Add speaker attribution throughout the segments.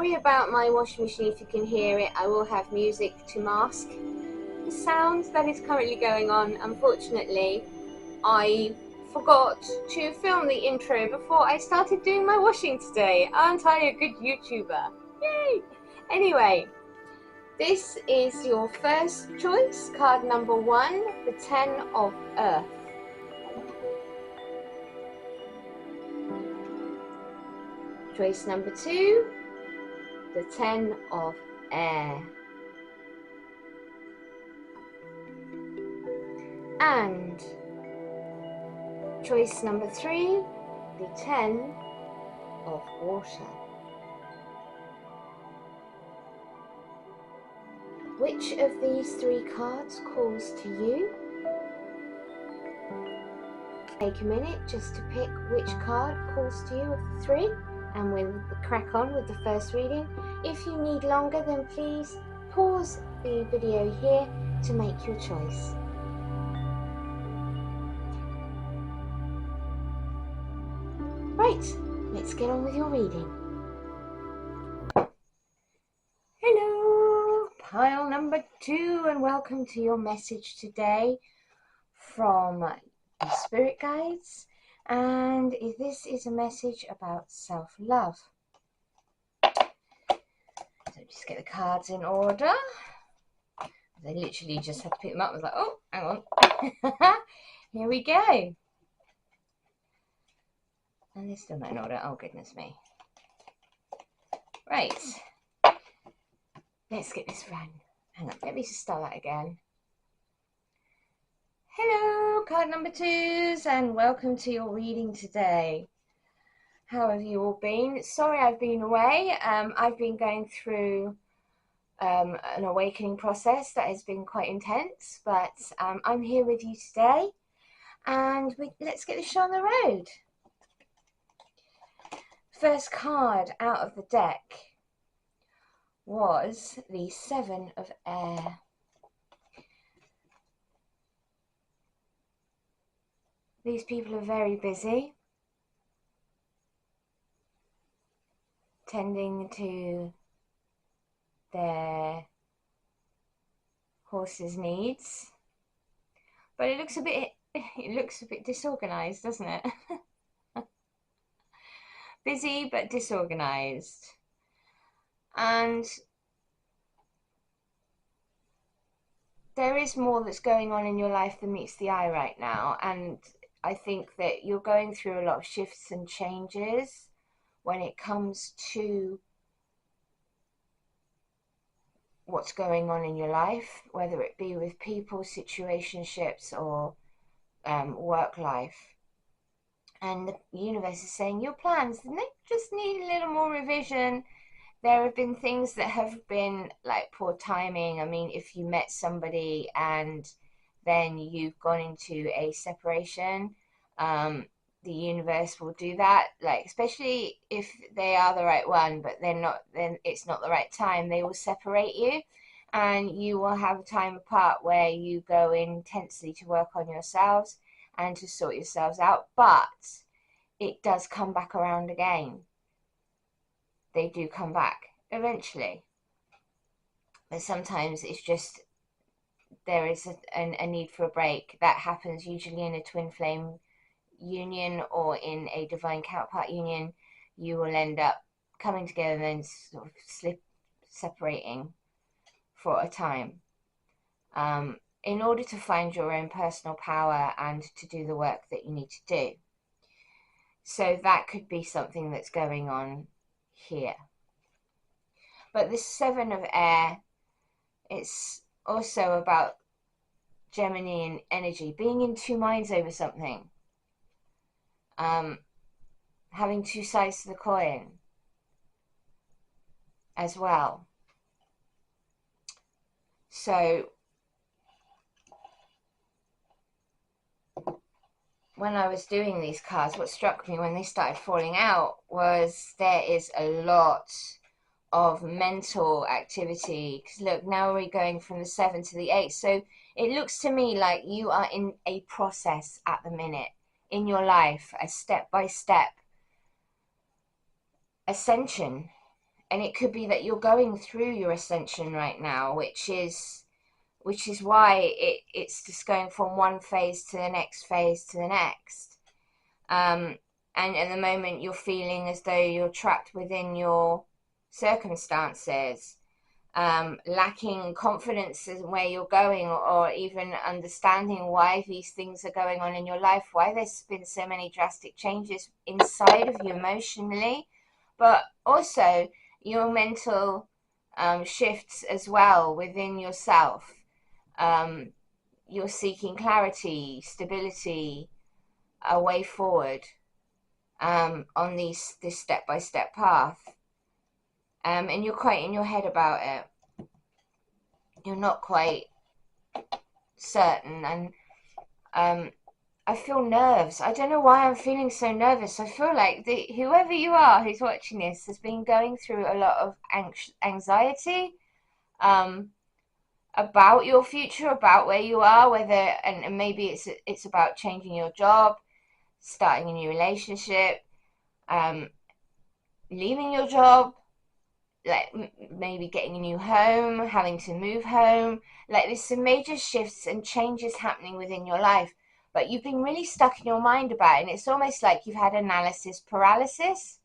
Speaker 1: sorry about my washing machine. If you can hear it, I will have music to mask the sound that is currently going on. Unfortunately, I forgot to film the intro before I started doing my washing today. Aren't I a good YouTuber? Yay! Anyway, this is your first choice, card number 1, the 10 of Earth. Choice number 2, the 10 of Air. And choice number 3, the 10 of Water. Which of these 3 cards calls to you? Take a minute just to pick which card calls to you of the 3, and we'll crack on with the first reading. If you need longer, then please pause the video here to make your choice. Right, let's get on with your reading. Hello, pile number 2, and welcome to your message today from the Spirit Guides. And this is a message about self-love. So just get the cards in order. I literally just had to pick them up. I was like, oh, hang on. Here we go. And they're still not in order. Oh, goodness me. Right. Let's get this run. Hang on, let me just start that again. Hello, card number 2s, and welcome to your reading today. How have you all been? Sorry I've been away. I've been going through an awakening process that has been quite intense, but I'm here with you today, and let's get this show on the road. First card out of the deck was the 7 of Air. These people are very busy, tending to their horse's needs, but it looks a bit disorganized, doesn't it? Busy but disorganized. And there is more that's going on in your life than meets the eye right now, and I think that you're going through a lot of shifts and changes when it comes to what's going on in your life, whether it be with people, situationships, or work life. And the universe is saying your plans, they just need a little more revision. There have been things that have been like poor timing. I mean, if you met somebody and then you've gone into a separation, the universe will do that, like especially if they are the right one, but they're not, then it's not the right time. They will separate you, and you will have a time apart where you go intensely to work on yourselves and to sort yourselves out. But it does come back around again. They do come back eventually, but sometimes it's just there is a need for a break. That happens usually in a twin flame union or in a divine counterpart union. You will end up coming together and then sort of separating for a time, in order to find your own personal power and to do the work that you need to do. So that could be something that's going on here. But this 7 of Air, it's also about Gemini energy, being in two minds over something, having two sides to the coin as well. So when I was doing these cards, what struck me when they started falling out was there is a lot of mental activity. Because look, now we're going from the 7 to the 8. So it looks to me like you are in a process at the minute in your life, a step-by-step ascension, And it could be that you're going through your ascension right now, which is why it's just going from one phase to the next phase to the next. And at the moment you're feeling as though you're trapped within your circumstances, lacking confidence in where you're going, or even understanding why these things are going on in your life, why there's been so many drastic changes inside of you emotionally, but also your mental shifts as well within yourself. You're seeking clarity, stability, a way forward, on this step-by-step path. And you're quite in your head about it. You're not quite certain. And I feel nerves. I don't know why I'm feeling so nervous. I feel like whoever you are who's watching this has been going through a lot of anxiety, about your future, about where you are, and maybe it's about changing your job, starting a new relationship, leaving your job, like maybe getting a new home, having to move home. Like, there's some major shifts and changes happening within your life, but you've been really stuck in your mind about it, and it's almost like you've had analysis paralysis,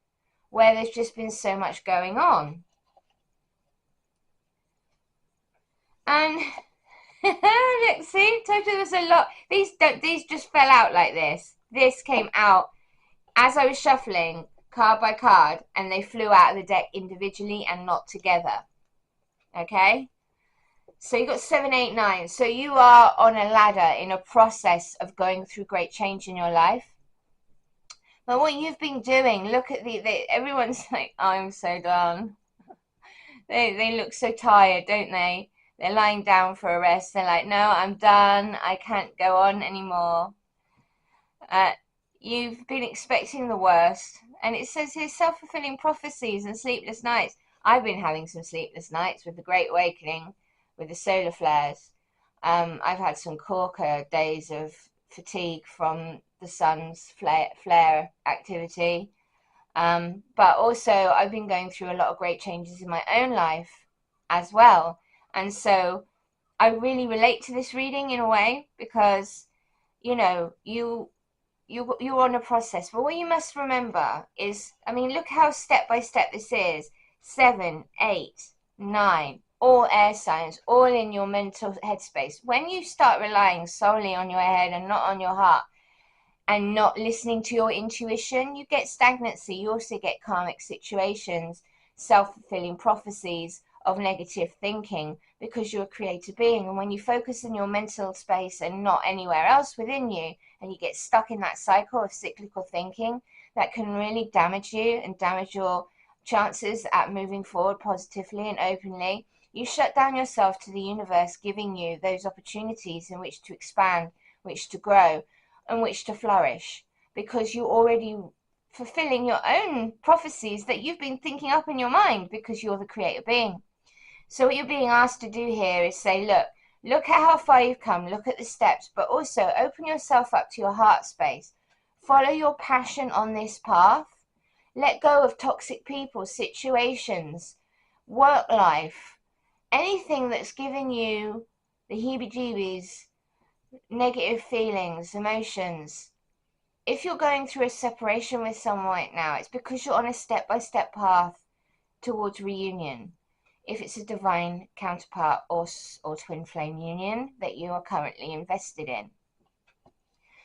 Speaker 1: where there's just been so much going on. And look, see, told you there was a lot. These just fell out like this. This came out as I was shuffling card by card, and they flew out of the deck individually and not together. Okay? So you got 7, 8, 9. So you are on a ladder in a process of going through great change in your life. But what you've been doing, look at everyone's like, oh, I'm so done. They look so tired, don't they? They're lying down for a rest. They're like, no, I'm done. I can't go on anymore. You've been expecting the worst. And it says here, self-fulfilling prophecies and sleepless nights. I've been having some sleepless nights with the Great Awakening, with the solar flares. I've had some corker days of fatigue from the sun's flare activity. But also I've been going through a lot of great changes in my own life as well. And so I really relate to this reading in a way, because, you're on a process. But what you must remember is, I mean, look how step by step this is. 7, 8, 9, all air signs, all in your mental headspace. When you start relying solely on your head and not on your heart, and not listening to your intuition, you get stagnancy. You also get karmic situations, self-fulfilling prophecies of negative thinking, because you're a creative being. And when you focus in your mental space and not anywhere else within you, and you get stuck in that cycle of cyclical thinking, that can really damage you and damage your chances at moving forward positively and openly. You shut down yourself to the universe, giving you those opportunities in which to expand, which to grow, and which to flourish, because you're already fulfilling your own prophecies that you've been thinking up in your mind, because you're the creator being. So what you're being asked to do here is say, look at how far you've come, look at the steps, but also open yourself up to your heart space. Follow your passion on this path. Let go of toxic people, situations, work life, anything that's giving you the heebie-jeebies, negative feelings, emotions. If you're going through a separation with someone right now, it's because you're on a step-by-step path towards reunion. If it's a divine counterpart or twin flame union that you are currently invested in.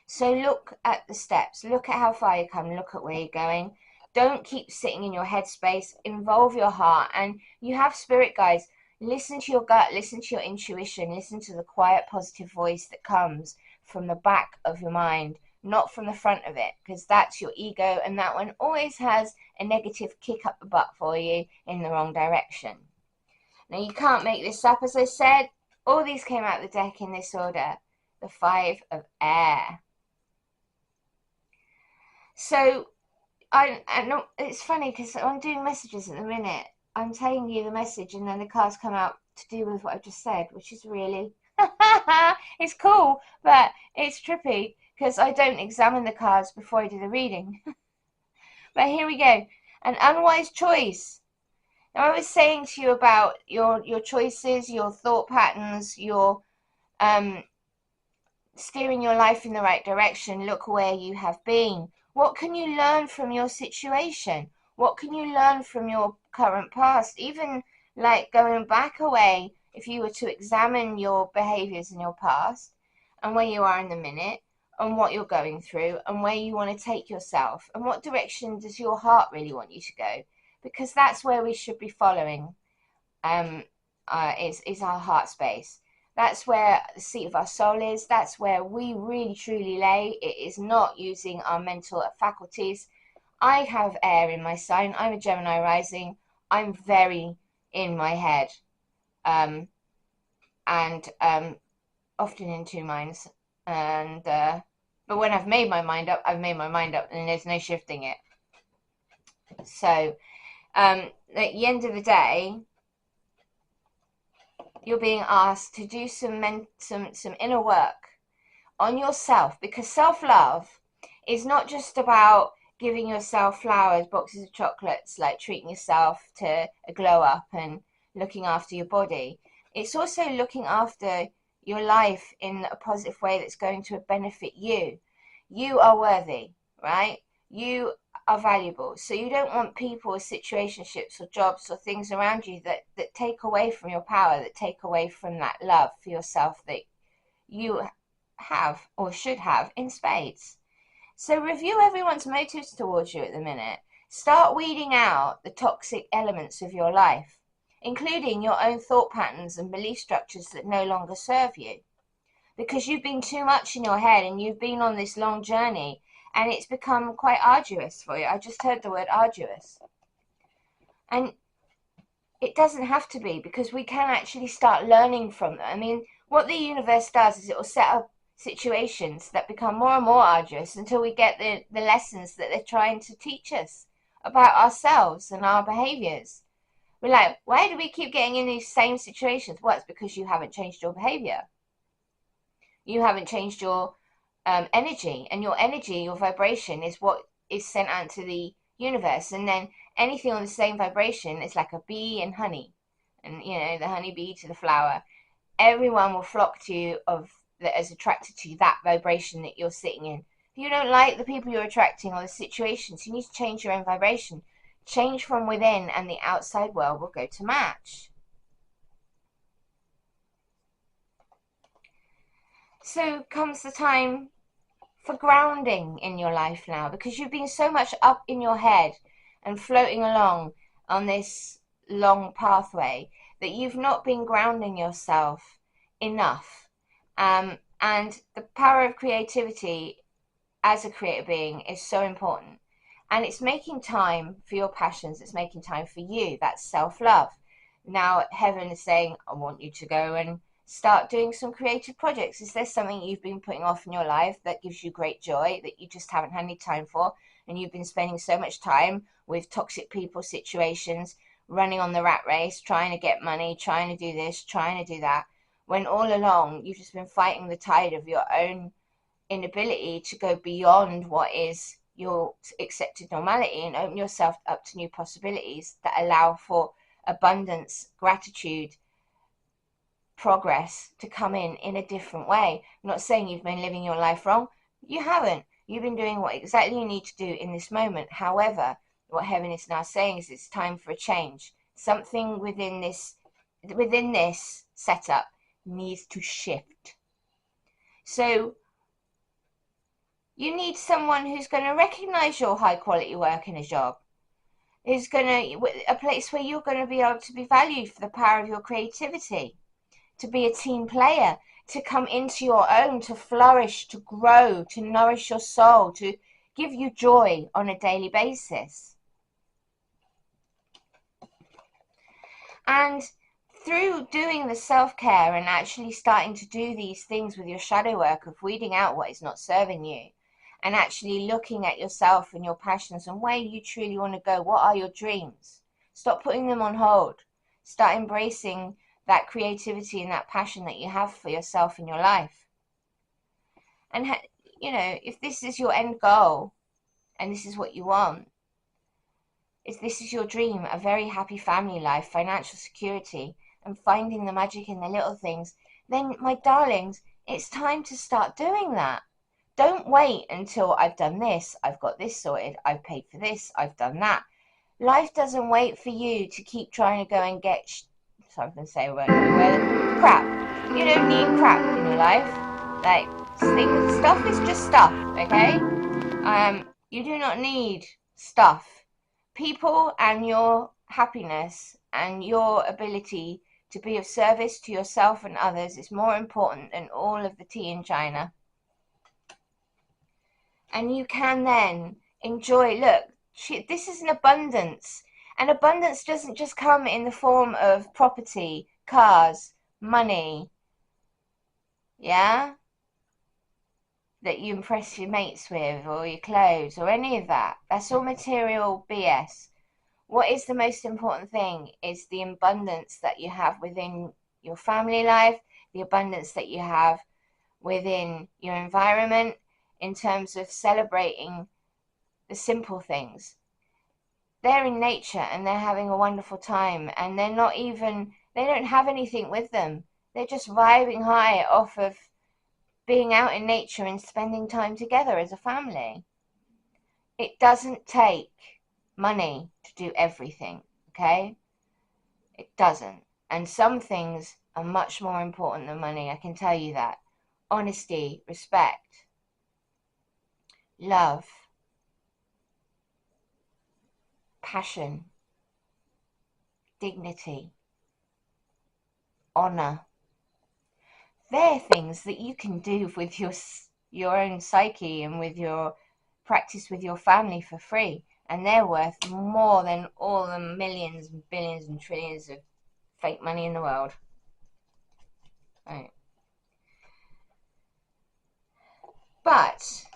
Speaker 1: So look at the steps, look at how far you come, look at where you're going. Don't keep sitting in your headspace, involve your heart. And you have spirit guides. Listen to your gut, listen to your intuition, listen to the quiet positive voice that comes from the back of your mind, not from the front of it, because that's your ego, and that one always has a negative kick up the butt for you in the wrong direction. Now, you can't make this up. As I said, all these came out of the deck in this order. The 5 of air. So, I know it's funny because I'm doing messages at the minute. I'm telling you the message, and then the cards come out to do with what I've just said, which is really, it's cool, but it's trippy because I don't examine the cards before I do the reading. But here we go. An unwise choice. Now, I was saying to you about your choices, your thought patterns, your um, steering your life in the right direction. Look where you have been. What can you learn from your situation? What can you learn from your current past? Even like going back away, if you were to examine your behaviors in your past and where you are in the minute and what you're going through and where you want to take yourself and what direction does your heart really want you to go? Because that's where we should be following, um, is our heart space. That's where the seat of our soul is. That's where we really truly lay. It is not using our mental faculties. I have air in my sign. I'm a Gemini rising. I'm very in my head, um, and often in two minds. And but when I've made my mind up, I've made my mind up, and there's no shifting it. So at the end of the day, you're being asked to do some inner work on yourself, because self-love is not just about giving yourself flowers, boxes of chocolates, like treating yourself to a glow up and looking after your body. It's also looking after your life in a positive way that's going to benefit you. You are worthy, right? You are valuable. So you don't want people or situationships or jobs or things around you that take away from your power, that take away from that love for yourself that you have or should have in spades. So review everyone's motives towards you at the minute. Start weeding out the toxic elements of your life, including your own thought patterns and belief structures that no longer serve you. Because you've been too much in your head and you've been on this long journey and it's become quite arduous for you. I just heard the word arduous. And it doesn't have to be, because we can actually start learning from them. I mean, what the universe does is it will set up situations that become more and more arduous until we get the lessons that they're trying to teach us about ourselves and our behaviors. We're like, why do we keep getting in these same situations? Well, it's because you haven't changed your behavior. You haven't changed your energy, and your energy, your vibration, is what is sent out to the universe. And then anything on the same vibration is like a bee and honey, and the honeybee to the flower. Everyone will flock to you that is attracted to that vibration that you're sitting in. If you don't like the people you're attracting or the situations, you need to change your own vibration. Change from within, and the outside world will go to match. So comes the time for grounding in your life now, because you've been so much up in your head and floating along on this long pathway that you've not been grounding yourself enough. And the power of creativity as a creative being is so important. And it's making time for your passions, it's making time for you. That's self-love. Now heaven is saying, I want you to go and start doing some creative projects. Is there something you've been putting off in your life that gives you great joy that you just haven't had any time for, and you've been spending so much time with toxic people, situations, running on the rat race, trying to get money, trying to do this, trying to do that, when all along you've just been fighting the tide of your own inability to go beyond what is your accepted normality and open yourself up to new possibilities that allow for abundance, gratitude, progress to come in a different way. I'm not saying you've been living your life wrong. You haven't. You've been doing what exactly you need to do in this moment. However, what heaven is now saying is it's time for a change. Something within this setup needs to shift. So you need someone who's going to recognize your high quality work in a job, who's going to, a place where you're going to be able to be valued for the power of your creativity, to be a team player, to come into your own, to flourish, to grow, to nourish your soul, to give you joy on a daily basis. And through doing the self-care and actually starting to do these things with your shadow work of weeding out what is not serving you, and actually looking at yourself and your passions and where you truly want to go, what are your dreams? Stop putting them on hold. Start embracing that creativity and that passion that you have for yourself in your life. And if this is your end goal and this is what you want, If this is your dream, a very happy family life, financial security, and finding the magic in the little things, then, my darlings, it's time to start doing that. Don't wait until I've done this, I've got this sorted, I've paid for this, I've done that. Life doesn't wait for you to keep trying to go and get sorry, I'm going to say a word, crap. You don't need crap in your life. Like, stuff is just stuff, okay? You do not need stuff. People and your happiness and your ability to be of service to yourself and others is more important than all of the tea in China. And you can then enjoy, look, this is an abundance. And abundance doesn't just come in the form of property, cars, money, yeah, that you impress your mates with, or your clothes, or any of that. That's all material BS. What is the most important thing is the abundance that you have within your family life, the abundance that you have within your environment, in terms of celebrating the simple things. They're in nature and they're having a wonderful time, and they don't have anything with them. They're just vibing high off of being out in nature and spending time together as a family. It doesn't take money to do everything, okay? It doesn't. And some things are much more important than money, I can tell you that. Honesty, respect, love, passion, dignity, honor. They're things that you can do with your own psyche and with your practice with your family for free, and they're worth more than all the millions and billions and trillions of fake money in the world. Right. But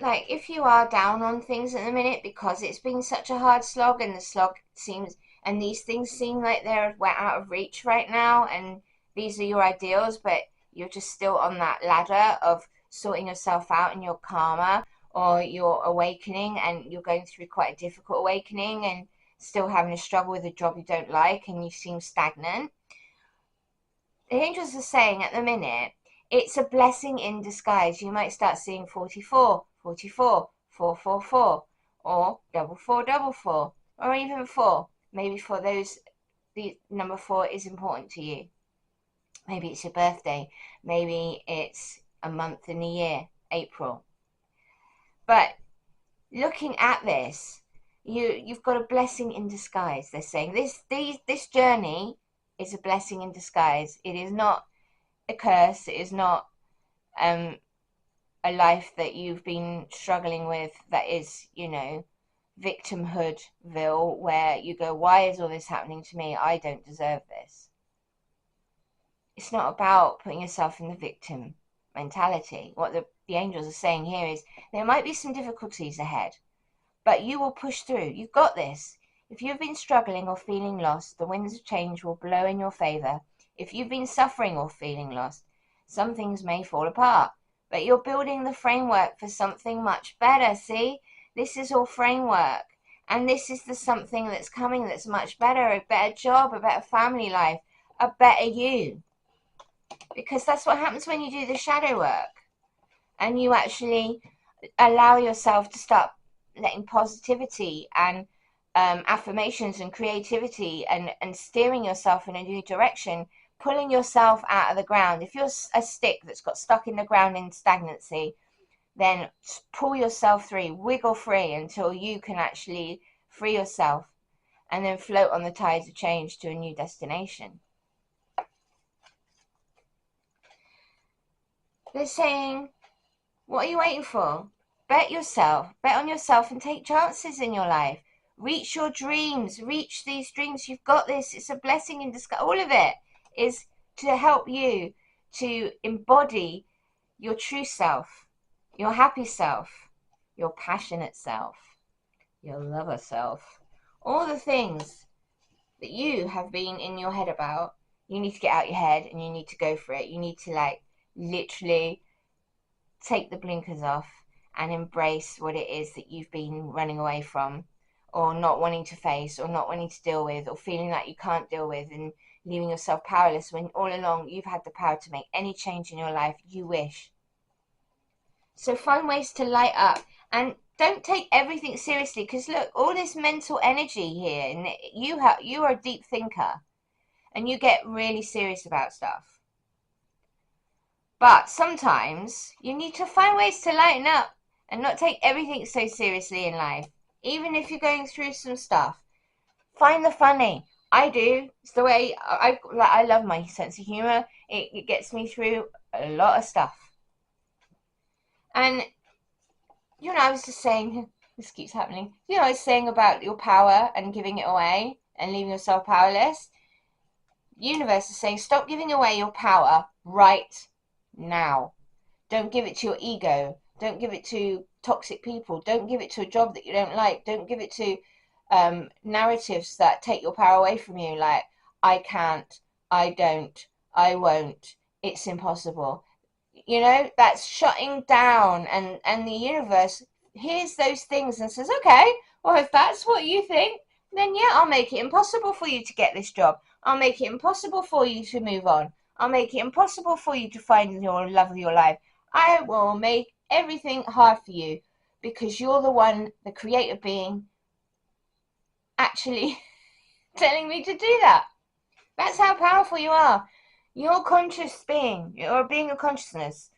Speaker 1: like, if you are down on things at the minute because it's been such a hard slog, and the slog seems, and these things seem like we're out of reach right now, and these are your ideals, but you're just still on that ladder of sorting yourself out in your karma or your awakening, and you're going through quite a difficult awakening and still having to struggle with a job you don't like, and you seem stagnant. The angels are saying at the minute, it's a blessing in disguise. You might start seeing 44, 44, 444, or double four, double four, or even 4. Maybe for those, the number 4 is important to you. Maybe it's your birthday. Maybe it's a month in the year, April. But looking at this, you've got a blessing in disguise. They're saying this journey is a blessing in disguise. It is not a curse. It is not a life that you've been struggling with, that is, victimhoodville, where you go, why is all this happening to me? I don't deserve this. It's not about putting yourself in the victim mentality. What the angels are saying here is there might be some difficulties ahead, but you will push through. You've got this. If you've been struggling or feeling lost, the winds of change will blow in your favor. If you've been suffering or feeling lost, some things may fall apart, but you're building the framework for something much better. See, this is all framework, and this is the something that's coming that's much better, a better job, a better family life, a better you. Because that's what happens when you do the shadow work and you actually allow yourself to start letting positivity and affirmations and creativity and steering yourself in a new direction, pulling yourself out of the ground. If you're a stick that's got stuck in the ground in stagnancy, then pull yourself through, wiggle free until you can actually free yourself, and then float on the tides of change to a new destination. They're saying, what are you waiting for? Bet on yourself and take chances in your life. Reach your dreams, reach these dreams. You've got this. It's a blessing in disguise. All of it is to help you to embody your true self, your happy self, your passionate self, your lover self. All the things that you have been in your head about, you need to get out your head and you need to go for it. You need to literally take the blinkers off and embrace what it is that you've been running away from, or not wanting to face, or not wanting to deal with, or feeling like you can't deal with, and leaving yourself powerless when all along you've had the power to make any change in your life you wish. So find ways to light up, and don't take everything seriously, because look, all this mental energy here, and you are a deep thinker, and you get really serious about stuff. But sometimes you need to find ways to lighten up and not take everything so seriously in life. Even if you're going through some stuff, find the funny. I do. It's the way I love my sense of humor. It gets me through a lot of stuff. And I was just saying, this keeps happening. I was saying about your power and giving it away and leaving yourself powerless. Universe is saying, stop giving away your power right now. Don't give it to your ego. Don't give it to toxic people. Don't give it to a job that you don't like. Don't give it to narratives that take your power away from you, like, I can't, I don't, I won't, it's impossible. That's shutting down, and the universe hears those things and says, okay, well, if that's what you think, then yeah, I'll make it impossible for you to get this job. I'll make it impossible for you to move on. I'll make it impossible for you to find your love of your life. I will make everything hard for you, because you're the one, the creative being, actually telling me to do that. That's how powerful you are. You're a conscious being. You're a being of consciousness,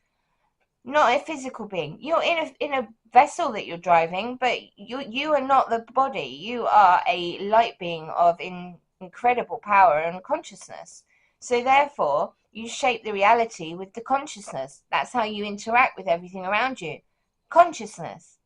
Speaker 1: not a physical being. You're in a vessel that you're driving, but you are not the body. You are a light being of incredible power and consciousness. So therefore, you shape the reality with the consciousness. That's how you interact with everything around you. Consciousness.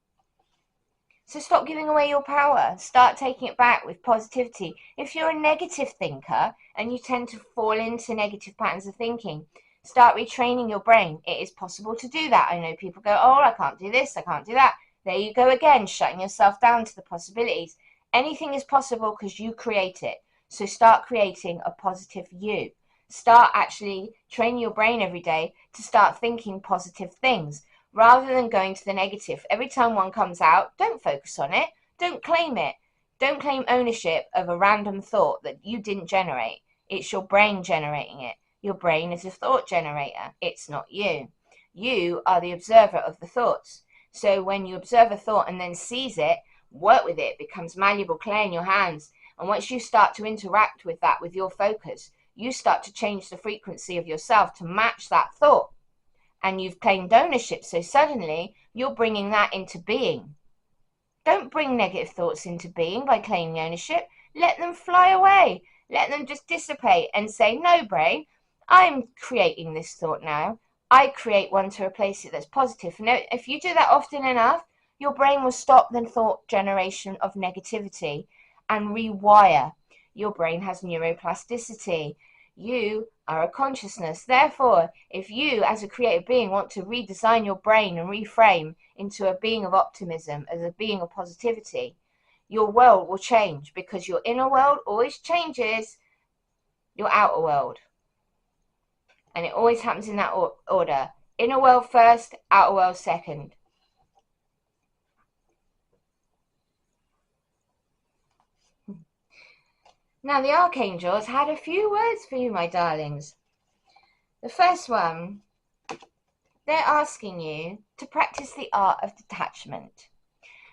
Speaker 1: So stop giving away your power. Start taking it back with positivity. If you're a negative thinker and you tend to fall into negative patterns of thinking, start retraining your brain. It is possible to do that. I know people go, oh, I can't do this, I can't do that. There you go again, shutting yourself down to the possibilities. Anything is possible because you create it. So start creating a positive you. Start actually training your brain every day to start thinking positive things, rather than going to the negative. Every time one comes out, don't focus on it. Don't claim it. Don't claim ownership of a random thought that you didn't generate. It's your brain generating it. Your brain is a thought generator. It's not you. You are the observer of the thoughts. So when you observe a thought and then seize it, work with it, becomes malleable clay in your hands. And once you start to interact with that, with your focus, you start to change the frequency of yourself to match that thought. And you've claimed ownership, so suddenly you're bringing that into being. Don't bring negative thoughts into being by claiming ownership. Let them fly away. Let them just dissipate and say, no, brain, I'm creating this thought now. I create one to replace it that's positive. Now, if you do that often enough, your brain will stop the thought generation of negativity and rewire. Your brain has neuroplasticity. You are a consciousness. Therefore, if you as a creative being want to redesign your brain and reframe into a being of optimism, as a being of positivity, your world will change, because your inner world always changes your outer world. And it always happens in that order. Inner world first, outer world second. Now, the archangels had a few words for you, my darlings. The first one, they're asking you to practice the art of detachment.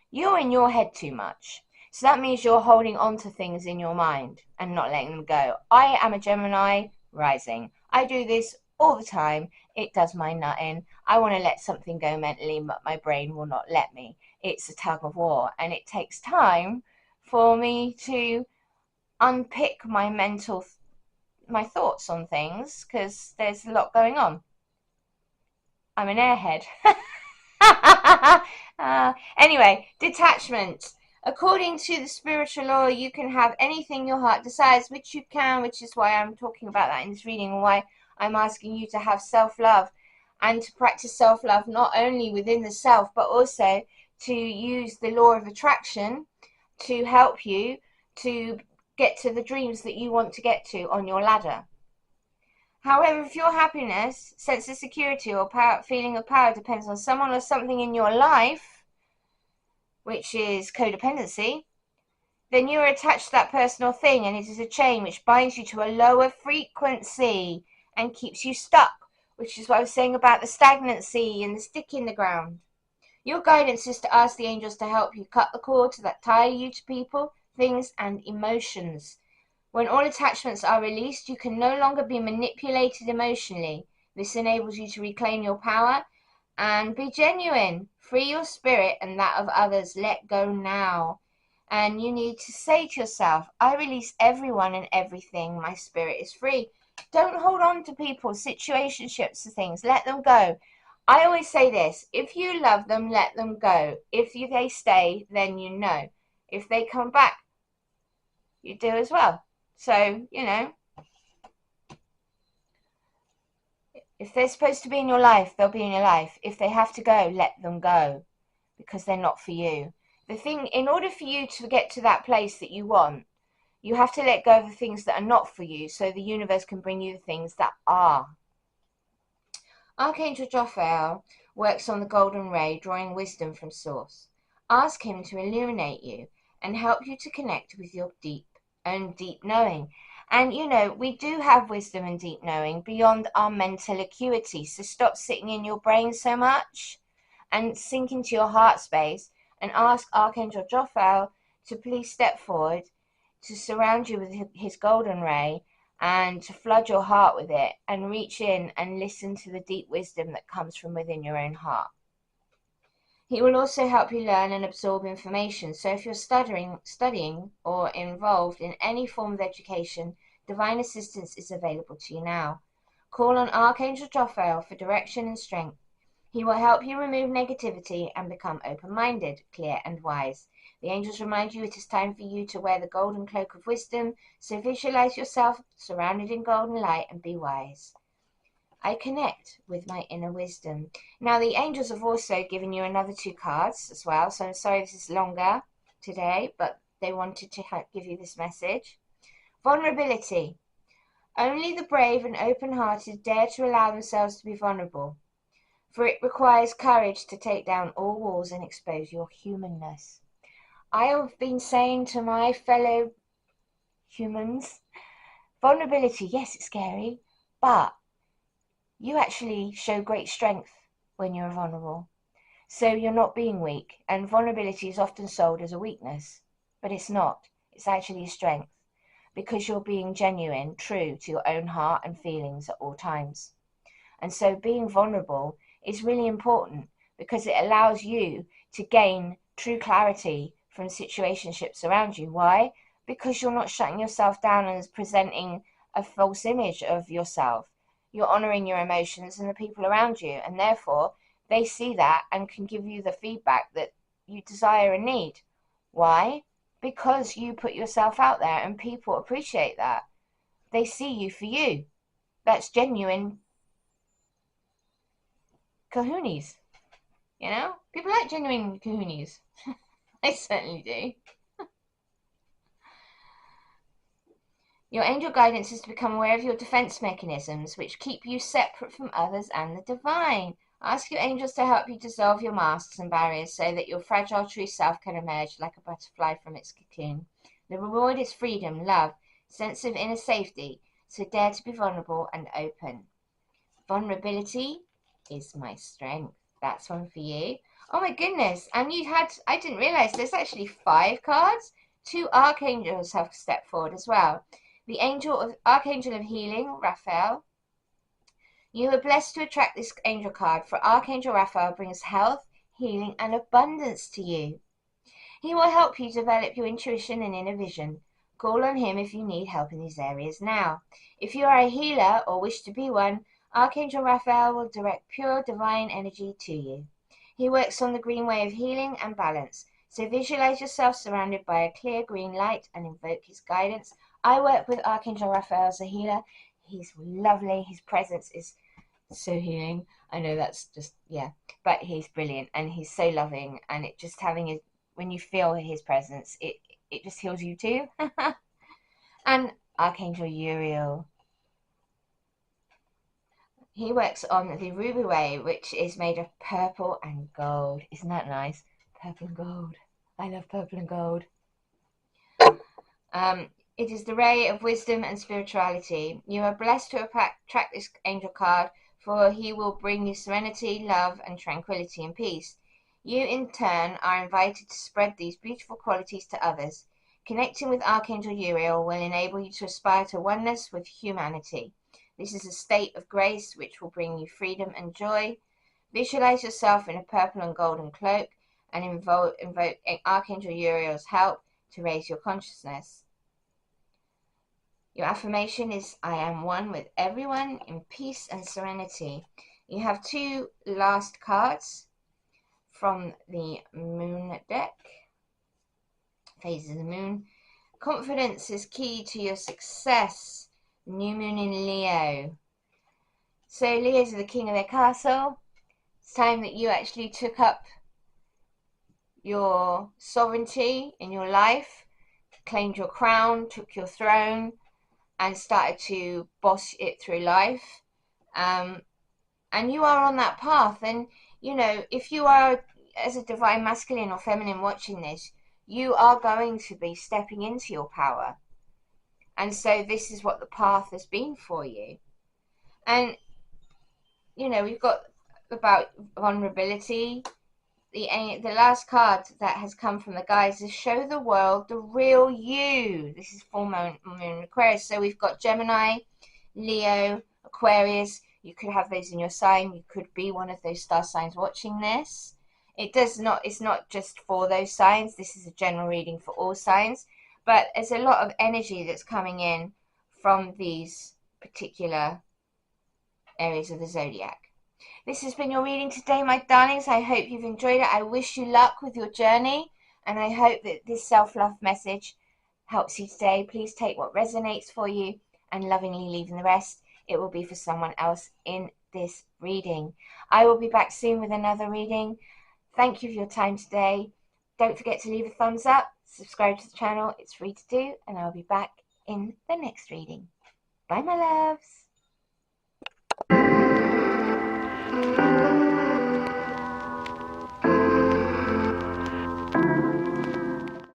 Speaker 1: You're in your head too much. So that means you're holding on to things in your mind and not letting them go. I am a Gemini rising. I do this all the time. It does my nutting. I want to let something go mentally, but my brain will not let me. It's a tug of war, and it takes time for me to unpick my thoughts on things, because there's a lot going on. I'm an airhead. Anyway, detachment. According to the spiritual law, you can have anything your heart desires, which you can, which is why I'm talking about that in this reading, and why I'm asking you to have self-love and to practice self-love not only within the self, but also to use the law of attraction to help you to get to the dreams that you want to get to on your ladder. However, if your happiness, sense of security, or feeling of power depends on someone or something in your life, which is codependency, then you are attached to that person or thing, and it is a chain which binds you to a lower frequency and keeps you stuck, which is what I was saying about the stagnancy and the stick in the ground. Your guidance is to ask the angels to help you cut the cords that tie you to people, things, and emotions. When all attachments are released, you can no longer be manipulated emotionally. This enables you to reclaim your power and be genuine. Free your spirit and that of others. Let go now. And you need to say to yourself, I release everyone and everything. My spirit is free. Don't hold on to people, situationships, and things. Let them go. I always say this, if you love them, let them go. If they stay, then you know. If they come back, you do as well. So, if they're supposed to be in your life, they'll be in your life. If they have to go, let them go, because they're not for you. The thing, in order for you to get to that place that you want, you have to let go of the things that are not for you, so the universe can bring you the things that are. Archangel Jophiel works on the golden ray, drawing wisdom from source. Ask him to illuminate you and help you to connect with your deep knowing. And we do have wisdom and deep knowing beyond our mental acuity. So stop sitting in your brain so much and sink into your heart space and ask Archangel Jophiel to please step forward to surround you with his golden ray and to flood your heart with it and reach in and listen to the deep wisdom that comes from within your own heart. He will also help you learn and absorb information. So if you're studying or involved in any form of education, divine assistance is available to you now. Call on Archangel Jophiel for direction and strength. He will help you remove negativity and become open-minded, clear, and wise. The angels remind you it is time for you to wear the golden cloak of wisdom, so visualize yourself surrounded in golden light and be wise. I connect with my inner wisdom. Now, the angels have also given you another 2 cards as well, so I'm sorry this is longer today, but they wanted to give you this message. Vulnerability. Only the brave and open-hearted dare to allow themselves to be vulnerable, for it requires courage to take down all walls and expose your humanness. I have been saying to my fellow humans, vulnerability, yes, it's scary, but you actually show great strength when you're vulnerable. So you're not being weak, and vulnerability is often sold as a weakness, but it's not. It's actually a strength, because you're being genuine, true to your own heart and feelings at all times. And so being vulnerable is really important because it allows you to gain true clarity from situationships around you. Why? Because you're not shutting yourself down and presenting a false image of yourself. You're honoring your emotions and the people around you, and therefore they see that and can give you the feedback that you desire and need. Why? Because you put yourself out there and people appreciate that. They see you for you. That's genuine kahoonies. People like genuine kahoonies. I certainly do. Your angel guidance is to become aware of your defense mechanisms, which keep you separate from others and the divine. Ask your angels to help you dissolve your masks and barriers so that your fragile true self can emerge like a butterfly from its cocoon. The reward is freedom, love, sense of inner safety, so dare to be vulnerable and open. Vulnerability is my strength. That's one for you. Oh my goodness. And I didn't realize there's actually 5 cards. 2 archangels have stepped forward as well. The Archangel of Healing, Raphael. You are blessed to attract this angel card, for Archangel Raphael brings health, healing, and abundance to you. He will help you develop your intuition and inner vision. Call on him if you need help in these areas now. If you are a healer or wish to be one, Archangel Raphael will direct pure divine energy to you. He works on the green way of healing and balance, so visualize yourself surrounded by a clear green light and invoke his guidance. I work with Archangel Raphael as a healer. He's lovely. His presence is so healing. I know that's just, but he's brilliant and he's so loving, and it just when you feel his presence, it just heals you too. And Archangel Uriel. He works on the ruby way, which is made of purple and gold. Isn't that nice? Purple and gold. I love purple and gold. It is the ray of wisdom and spirituality. You are blessed to attract this angel card, for he will bring you serenity, love, and tranquility and peace. You, in turn, are invited to spread these beautiful qualities to others. Connecting with Archangel Uriel will enable you to aspire to oneness with humanity. This is a state of grace which will bring you freedom and joy. Visualize yourself in a purple and golden cloak and invoke Archangel Uriel's help to raise your consciousness. Your affirmation is, I am one with everyone in peace and serenity. You have 2 last cards from the moon deck, phases of the moon. Confidence is key to your success. New moon in Leo. So Leos are the king of their castle. It's time that you actually took up your sovereignty in your life, claimed your crown, took your throne, and started to boss it through life. And you are on that path. And, you know, if you are, as a divine masculine or feminine watching this, you are going to be stepping into your power. And so this is what the path has been for you. And, you know, we've got about vulnerability. The last card that has come from the guides is show the world the real you. This is full moon Aquarius. So we've got Gemini, Leo, Aquarius. You could have those in your sign. You could be one of those star signs watching this. It's not just for those signs. This is a general reading for all signs. But there's a lot of energy that's coming in from these particular areas of the zodiac. This has been your reading today, my darlings. I hope you've enjoyed it. I wish you luck with your journey, and I hope that this self-love message helps you today. Please take what resonates for you and lovingly leaving the rest. It will be for someone else in this reading. I will be back soon with another reading. Thank you for your time today. Don't forget to leave a thumbs up, subscribe to the channel. It's free to do, and I'll be back in the next reading. Bye, my loves.